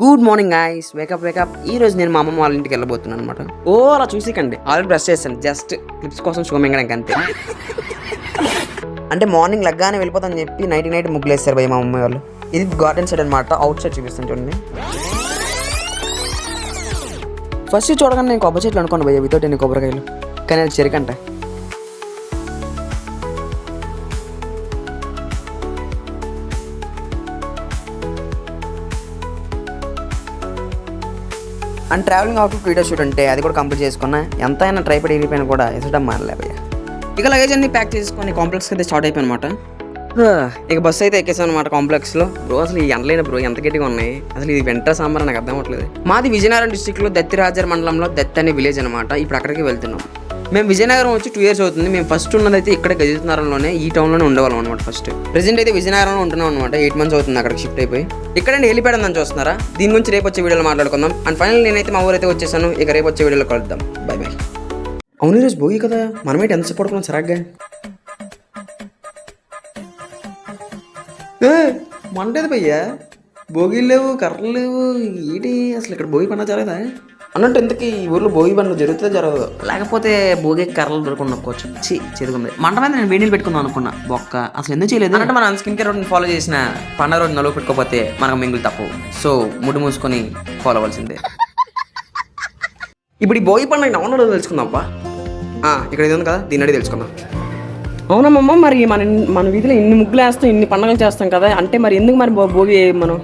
Good morning guys, wake up. ఈ రోజు నేను మా అమ్మమ్మ వాళ్ళ ఇంటికి వెళ్ళబోతున్నాను అనమాట. అలా చూసికండి, ఆల్రెడీ బ్రష్ చేశాను, జస్ట్ క్లిప్స్ కోసం షో మింగడానికి అంతే. అంటే మార్నింగ్ లగ్గానే వెళ్ళిపోతాను చెప్పి నైట్ ముగ్గులు వేస్తారు భయ మా మమ్మీ వాళ్ళు. ఇది గార్డెన్ సైడ్ అనమాట, అవుట్ సైడ్ చూపిస్తాను చూడండి. ఫస్ట్ చూడగానే నేను కొబ్బరి చెట్లు అనుకోండి భయ్య, వితౌట్ ఎన్ని కొబ్బరికాయలు, కానీ అది చెరికంట. And traveling outfit video shoot అంటే అది కూడా కంప్లీట్ చేసుకున్నా. ఎంత అయినా ట్రైపాడ్ వెళ్ళిపోయినా కూడా ఎసడం మారలేబయ్య. ఇక లగేజ్ అన్ని ప్యాక్ చేసుకొని కాంప్లెక్స్కి అయితే స్టార్ట్ అయిపోయి అనమాట. ఇక బస్సు అయితే ఎక్కేసాను అనమాట కాంప్లెక్స్లో. బ్రో అసలు ఈ ఎండలేని బ్రో ఎంత గట్టిగా ఉన్నాయి, అసలు ఇది వెంటర్ సాంబార్ నాకు అర్థం అవ్వట్లేదు. మాది విజయనగరం డిస్టిక్లో దత్తిరాజర్ మండలంలో దత్తి అనే విలేజ్ అనమాట. ఇప్పుడు అక్కడికి వెళ్తున్నాం. మేము విజయనగరం వచ్చి 2 years అవుతుంది. మేము ఫస్ట్ ఉన్నదైతే ఇక్కడ గజనగరంలోనే, ఈ టౌన్లోనే ఉండేవాళ్ళం అనమాట. ఫస్ట్ ప్రెసెంట్ అయితే విజయనగరంలో ఉంటున్నాం అనమాట. 8 months అవుతుంది అక్కడికి షిఫ్ట్ అయిపోయి. ఇక్కడండి హెలిప్యాడ్ ఉందని చూస్తున్నారా, దీని గురించి రేపు వచ్చే వీడియోలో మాట్లాడుకుందాం. అండ్ ఫైనల్ నేనైతే మా ఊరైతే వచ్చేసాను. ఇక రేపు వచ్చే వీడియోలో కలుద్దాం. బై. అవును ఈరోజు భోగి కదా, మనమైతే ఎంత పడుకున్నాం సరగ్గా. మంటేది భయ్యా, భోగిలు లేవు, కర్రలు లేవు, ఏంటి అసలు ఇక్కడ భోగి పండుగ జరగదా అన్నట్టు. ఇంతకీ ఈ ఊర్లో భోగి పండుగ జరుగుతుందో జరగదు, లేకపోతే భోగి కర్రలు దొరకకుండా నొక్కోవచ్చు. చదువుకుంది మంట మీద నేను వేడిలు పెట్టుకుందాం అనుకున్నా, బొక్క అసలు ఎందుకు చేయలేదు అంటే మనం స్కిన్ కేర్ రొటీన్ ఫాలో చేసిన పండుగ రోజు నలుగు పెట్టుకోకపోతే మనకు మింగులు తప్పు. సో ముడ్డు మూసుకొని ఫాలో అవ్వాల్సిందే. ఇప్పుడు ఈ భోగి పండుగ నవంబర్లో తెలుసుకుందాంపా. ఇక్కడ ఇది ఉంది కదా, దీన్ని అడిగి తెలుసుకుందాం. అవునమ్మమ్మ, మరి మన వీధిలో ఇన్ని ముగ్గులు వేస్తాం, ఇన్ని పండుగలు చేస్తాం కదా, అంటే మరి ఎందుకు మరి భోగి మనం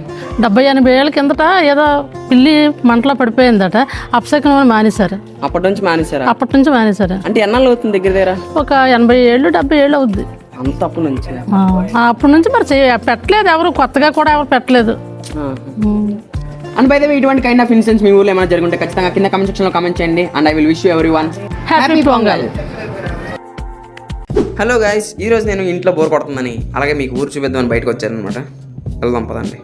70-80 ఏళ్ళ కిందట ఏదో పిల్లి మంటలో పడిపోయిందట, అపశకనం మానేశారు. అప్పటి నుంచి మానేశారు. అంటే ఎన్నాళ్ళు అవుతుంది దగ్గర ఒక 80 ఏళ్ళు 70 ఏళ్ళు అవుద్ది. అంత అప్పటి నుంచి అప్పటి నుంచి మరి పెట్టలేదు ఎవరు, కొత్తగా కూడా ఎవరు పెట్టలేదు. అండ్ బై ద వే ఇటువంటి కైండ్ ఆఫ్ ఇన్సిడెంట్స్ మీ ఊళ్ళో ఏమైనా జరుగుంటే ఖచ్చితంగా కింద కామెంట్ సెక్షన్లో కామెంట్ చేయండి. And I will wish you everyone happy pongal. Hello guys, ఈరోజు నేను ఇంట్లో బోర్ కొడుతుందని అలాగే మీకు ఊరు చూపిద్దామని బయటకు వచ్చాను అనమాట. వెళ్దాం పదండి.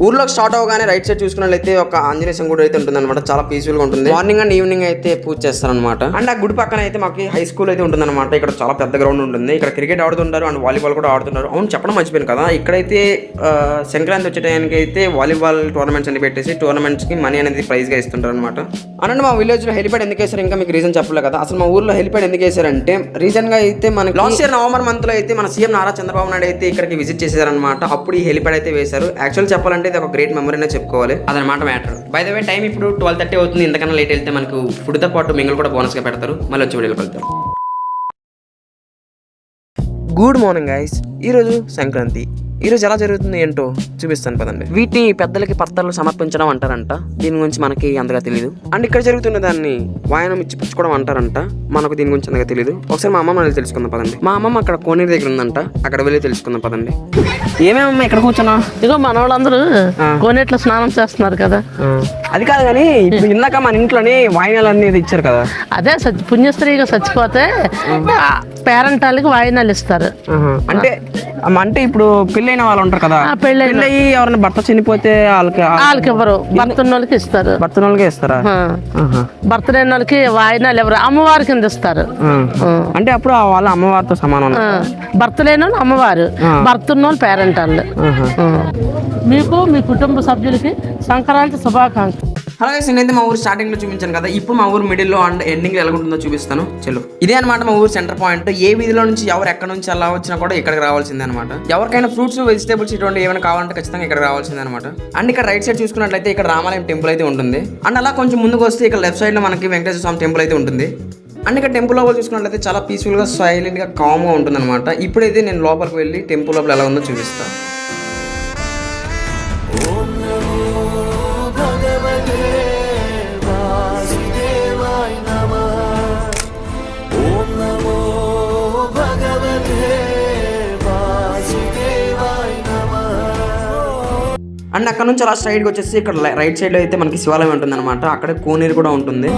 ఊర్లోకి స్టార్ట్ అవగానే రైట్ సైడ్ చూసుకున్నట్లయితే ఒక ఆంజనేయ స్వామి గుడి అయితే ఉంటుంది అనమాట. చాలా పీస్ఫుల్ గా ఉంటుంది. మార్నింగ్ అండ్ ఈవినింగ్ అయితే పూజ చేస్తారనమాట. అండ్ ఆ గుడి పక్కన అయితే మాకు హై స్కూల్ అయితే ఉంటుంది అనమాట. ఇక్కడ చాలా పెద్ద గ్రౌండ్ ఉంటుంది. ఇక్కడ క్రికెట్ ఆడుతుంటారు అండ్ వాలీబాల్ కూడా ఆడుతున్నారు. అవును చెప్పడం మర్చిపోయాను కదా, ఇక్కడైతే సంక్రాంతి వచ్చే టైంకి అయితే వాలీబాల్ టోర్నమెంట్స్ అని పెట్టేసి టోర్నమెంట్స్ కి మనీ అనేది ప్రైజ్ గా ఇస్తుంటారు అనమాట. అనండి మా విలేజ్ లో హెలిప్యాడ్ ఎందుకు వేసారు ఇంకా మీకు రీజన్ చెప్పలేదు కదా. అసలు మా ఊర్లో హెలిప్యాడ్ ఎందుకు వేసారంటే రీసెంట్ గా అయితే మనకి లాస్ట్ ఇయర్ నవంబర్ మంత్ లో అయితే మన సీఎం నారా చంద్రబాబు నాయుడు అయితే ఇక్కడికి విజిట్ చేశారనమాట. అప్పుడు ఈ హెలిప్యాడ్ అయితే వేశారు. యాక్చువల్ చెప్పాలంటే ఇది ఒక గ్రేట్ మెమరీ చెప్పుకోవాలి, అదనమాట matter. By the way time ఇప్పుడు 12:30 అవుతుంది. ఇంతకన్నా లేట్ వెళ్తే మనకు ఫుడ్ తో పాటు మింగల్ కూడా బోనస్ గా పెడతారు. మళ్ళీ వచ్చి వీడియోకి వెళ్తారు. గుడ్ మార్నింగ్ గైస్, ఈరోజు సంక్రాంతి. ఈరోజు ఎలా జరుగుతుంది ఏంటో చూపిస్తాను పదండి. వీటిని పెద్దలకి పత్రాలు సమర్పించడం అంటారంట. దీని గురించి మనకి అంతగా తెలియదు. అండ్ ఇక్కడ జరుగుతున్న దాన్ని వాయనం ఇచ్చి పుచ్చుకోవడం అంటారంట. మనకు దీని గురించి అంతగా తెలియదు. ఒకసారి మా అమ్మమ్మ వెళ్ళి తెలుసుకుందాం పదండి. మా అమ్మమ్మ అక్కడ కోనేరు దగ్గర ఉందంట, అక్కడ వెళ్ళి తెలుసుకుందాం పదండి. ఏమేమమ్మా ఇక్కడ కూర్చున్నా? ఇదిగో మన వాళ్ళందరూ కోనేట్లో స్నానం చేస్తున్నారు కదా. అది కాదు కానీ ఇప్పుడు ఇందాక మన ఇంట్లోనే వాయినాలు అనేది ఇచ్చారు కదా. అదే పుణ్యస్త్రీగా చచ్చిపోతే పేరెంటాలకి వాయినాలు ఇస్తారు. అంటే ఇప్పుడు పెళ్ళైన వాళ్ళు ఉంటారు కదా, పెళ్ళయి ఎవరైనా భర్త చనిపోతే వాళ్ళకి ఎవరు భర్త వాళ్ళకి ఇస్తారు. భర్త వాళ్ళకి ఇస్తారా? భర్త లేని వాళ్ళకి వాయినాలు ఎవరు అమ్మవారి కింద ఇస్తారు. అంటే అప్పుడు వాళ్ళ అమ్మవారితో సమానం. భర్త లేని వాళ్ళు అమ్మవారు, భర్త ఉన్న వాళ్ళు పేరెంట్ వాళ్ళు. మీకు మీ కుటుంబ సభ్యులకి సంక్రాంతి శుభాకాంక్షలు. అలాగే నేనైతే మా ఊరు స్టార్టింగ్ లో చూపించాను కదా, ఇప్పుడు మా ఊరు మిడిల్ లో అండ్ ఎండింగ్ లో ఎలా ఉంటుందో చూపిస్తాను. చలో, ఇదే అనమాట మా ఊరు సెంటర్ పాయింట్. ఏ వీధిలో నుంచి ఎవరు ఎక్కడ నుంచి ఎలా వచ్చినా కూడా ఇక్కడికి రావాల్సిందే అనమాట. ఎవరికైనా ఫ్రూట్స్ వెజిటేబుల్స్ ఇటువంటి ఏమైనా కావాలంటే ఖచ్చితంగా ఇక్కడ రావాల్సిందే అనమాట. అండ్ ఇక్కడ రైట్ సైడ్ చూసుకున్నట్లయితే ఇక్కడ రామాలయం టెంపుల్ అయితే ఉంటుంది. అండ్ అలా కొంచెం ముందుకు వస్తే ఇక్కడ లెఫ్ట్ సైడ్ లో మనకి వెంకటేశ్వర స్వామి టెంపుల్ అయితే ఉంటుంది. అండ్ ఇక్కడ టెంపుల్ లోపల చూసుకున్నట్లయితే చాలా పీస్ఫుల్ గా సైలెంట్ గా కామ్ గా ఉంటుంది అనమాట. ఇప్పుడైతే నేను లోపలికి వెళ్ళి టెంపుల్ లోపల ఎలా ఉందో చూపిస్తాను. అండ్ అక్కడ నుంచి అలా స్ట్రైట్గా వచ్చేసి ఇక్కడ రైట్ సైడ్లో అయితే మనకి శివాలయం ఉంటుంది అనమాట. అక్కడ కోనేరు కూడా ఉంటుంది.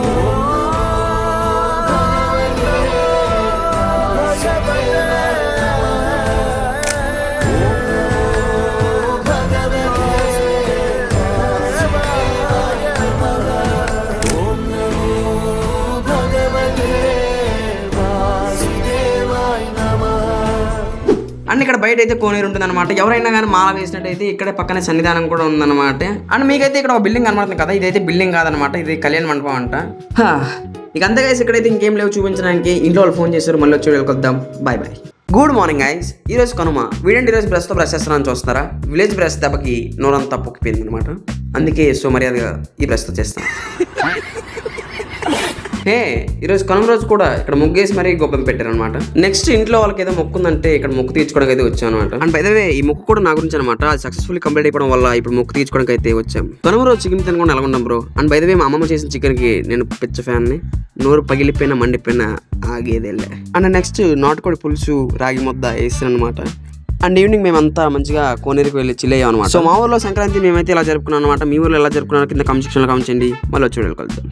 అండ్ ఇక్కడ ఇక్కడ బయట అయితే కోనేరు ఉంటుంది అనమాట. ఎవరైనా కానీ మాల వేసినట్టయితే ఇక్కడ పక్కనే సన్నిధానం కూడా ఉందన్నమాట. అండ్ మీకైతే ఇక్కడ ఒక బిల్డింగ్ కనబడుతుంది కదా, ఇదైతే బిల్డింగ్ కాదనమాట, ఇది కళ్యాణ మండపం అంట. ఇక అంతే గైస్, ఇక్కడైతే ఇంకేం లేవు చూపించడానికి. ఇంట్లో వాళ్ళు ఫోన్ చేశారు, మళ్ళీ వచ్చి వెళ్ళకొద్దాం. Bye bye. Good morning guys. ఈరోజు కనుమ. వీడండి ఈరోజు బ్రష్తో బ్రష్ చేస్తున్నాను చూస్తారా. విలేజ్ బ్రష్ దెబ్బకి నోరంతా పొక్కిపోయింది అనమాట. అందుకే సో మర్యాదగా ఈ బ్రష్తో చేస్తాను. ఈరోజు కనుమ రోజు కూడా ఇక్కడ ముగ్గేసి మరీ గొప్పం పెట్టారు అనమాట. నెక్స్ట్ ఇంట్లో వాళ్ళకి ఏదో మొక్కుందంటే ఇక్కడ మొక్కు తీర్చుకోవడానికి అయితే వచ్చాం అనమాట. అండ్ బై ద వే ఈ మొక్కు కూడా నా గురించి అనమాట. అది సక్సెస్ఫుల్లీ కంప్లీట్ అయిపోవడం వల్ల ఇప్పుడు మొక్కు తీర్చుకోవడానికి అయితే వచ్చాం. కనుమ రోజు చికెన్ తినకుండా ఎలాగుంటాం bro. And by the way మా అమ్మమ్మ చేసిన చికెన్ కి నేను పిచ్చ ఫ్యాన్ ని. నోరు పగిలిపోయినా మండిపోయినా ఆగేదేలే. అండ్ నెక్స్ట్ నాటుకోడి పులుసు రాగి ముద్ద వేసాను అనమాట. అండ్ ఈవినింగ్ మేమంతా మంచిగా కోనేరుకి వెళ్ళి చిల్ అయ్యాం అనమాట. సో మా ఊర్లో సంక్రాంతి మేమైతే ఇలా జరుపుకున్నాం అనమాట. మీ ఊర్లో ఎలా జరుపుకున్నారో కింద కామెంట్ సెక్షన్లో కామెంట్ చేయండి. మళ్ళీ వచ్చి వెళ్ళి కలుద్దాం.